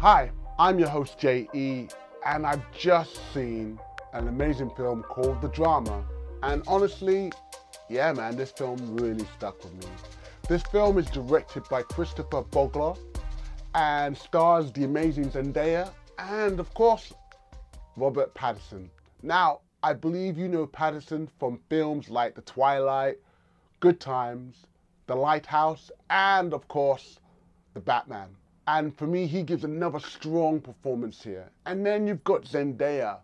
Hi, I'm your host JE, and I've just seen an amazing film called The Drama. And honestly, yeah man, this film really stuck with me. This film is directed by Kristoffer Borgli and stars the amazing Zendaya and of course, Robert Pattinson. Now, I believe you know Pattinson from films like The Twilight, Good Times, The Lighthouse, and of course, The Batman. And for me, he gives another strong performance here. And then you've got Zendaya,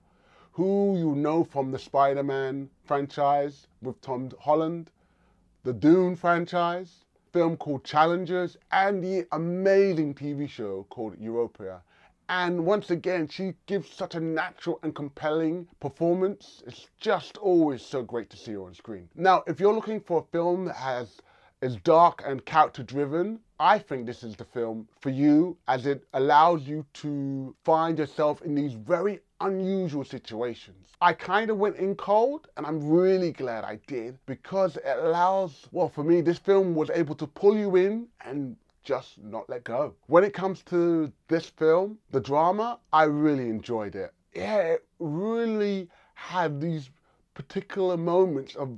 who you know from the Spider-Man franchise with Tom Holland, the Dune franchise, film called Challengers, and the amazing TV show called Europia. And once again, she gives such a natural and compelling performance. It's just always so great to see her on screen. Now, if you're looking for a film that is dark and character driven, I think this is the film for you, as it allows you to find yourself in these very unusual situations. I kind of went in cold, and I'm really glad I did, because it allows, well, for me, this film was able to pull you in and just not let go. When it comes to this film, The Drama, I really enjoyed it. Yeah, it really had these particular moments of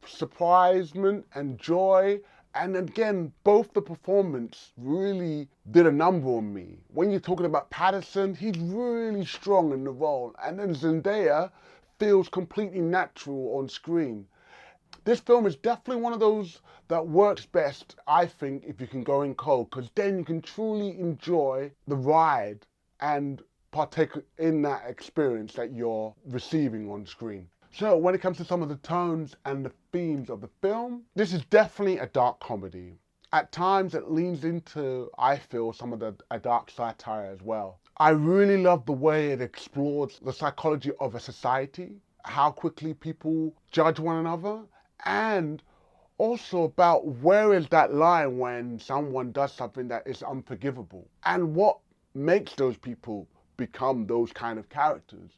surprisement and joy. And again, both the performance really did a number on me. When you're talking about Pattinson, he's really strong in the role. And then Zendaya feels completely natural on screen. This film is definitely one of those that works best, I think, if you can go in cold, because then you can truly enjoy the ride and partake in that experience that you're receiving on screen. So when it comes to some of the tones and the themes of the film, this is definitely a dark comedy. At times it leans into, I feel, some of a dark satire as well. I really love the way it explores the psychology of a society, how quickly people judge one another, and also about where is that line when someone does something that is unforgivable, and what makes those people become those kind of characters.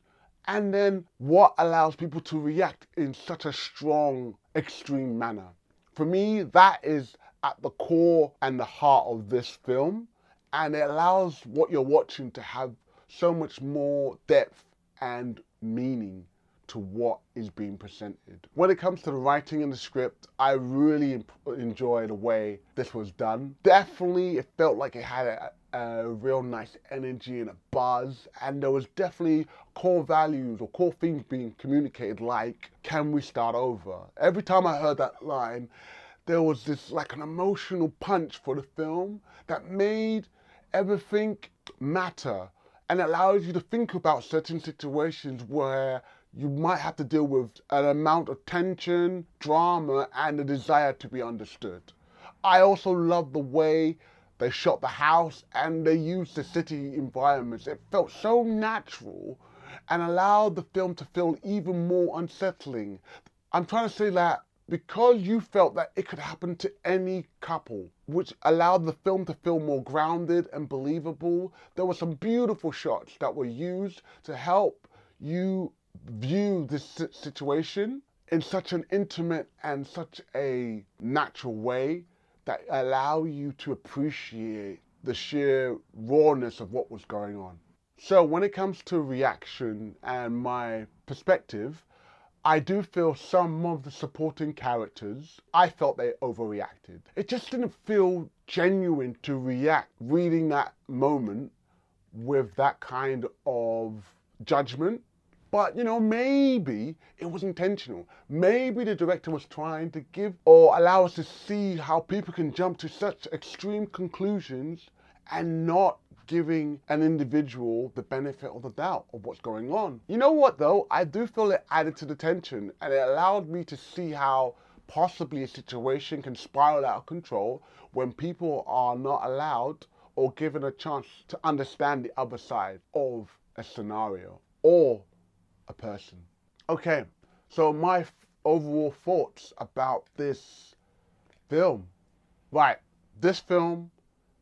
And then what allows people to react in such a strong, extreme manner. For me, that is at the core and the heart of this film. And it allows what you're watching to have so much more depth and meaning to what is being presented. When it comes to the writing and the script, I really enjoy the way this was done. Definitely, it felt like it had a real nice energy and a buzz, and there was definitely core values or core themes being communicated, like, can we start over? Every time I heard that line, there was this like an emotional punch for the film that made everything matter and allows you to think about certain situations where you might have to deal with an amount of tension, drama, and a desire to be understood. I also love the way they shot the house and they used the city environments. It felt so natural and allowed the film to feel even more unsettling. I'm trying to say that because you felt that it could happen to any couple, which allowed the film to feel more grounded and believable. There were some beautiful shots that were used to help you view this situation in such an intimate and such a natural way that allow you to appreciate the sheer rawness of what was going on. So when it comes to reaction and my perspective, I do feel some of the supporting characters, I felt they overreacted. It just didn't feel genuine to react reading that moment with that kind of judgment. But, you know, maybe it was intentional. Maybe the director was trying to give or allow us to see how people can jump to such extreme conclusions and not giving an individual the benefit of the doubt of what's going on. You know what though? I do feel it added to the tension, and it allowed me to see how possibly a situation can spiral out of control when people are not allowed or given a chance to understand the other side of a scenario or a person. Okay, so my overall thoughts about this film. Right, this film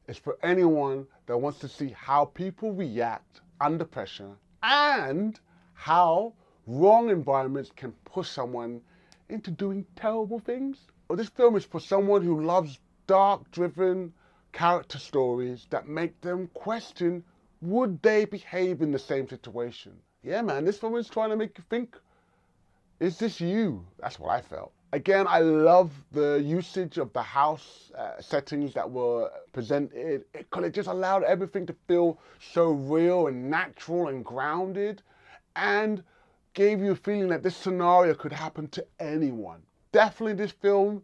is for anyone that wants to see how people react under pressure and how wrong environments can push someone into doing terrible things. Well, this film is for someone who loves dark-driven character stories that make them question would they behave in the same situation? Yeah, man, this film is trying to make you think, is this you? That's what I felt. Again, I love the usage of the house settings that were presented, because it just allowed everything to feel so real and natural and grounded, and gave you a feeling that this scenario could happen to anyone. Definitely this film,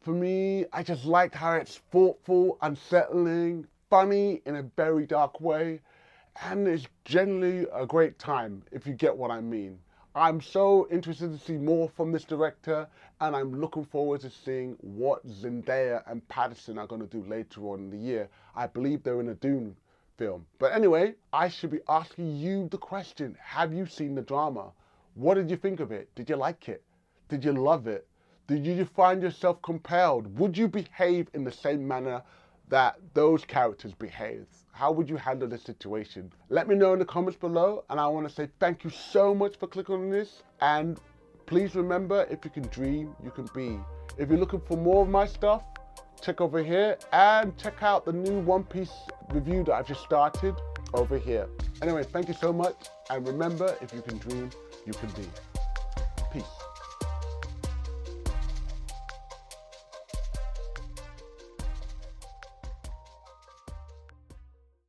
for me, I just liked how it's thoughtful, unsettling, funny in a very dark way, and it's generally a great time, if you get what I mean. I'm so interested to see more from this director, and I'm looking forward to seeing what Zendaya and Pattinson are going to do later on in the year. I believe they're in a Dune film. But anyway, I should be asking you the question, have you seen the drama? What did you think of it? Did you like it? Did you love it? Did you find yourself compelled? Would you behave in the same manner that those characters behave? How would you handle the situation? Let me know in the comments below, and I want to say thank you so much for clicking on this, and please remember, if you can dream, you can be. If you're looking for more of my stuff, check over here, and check out the new One Piece review that I've just started over here. Anyway, thank you so much, and remember, if you can dream, you can be. Peace.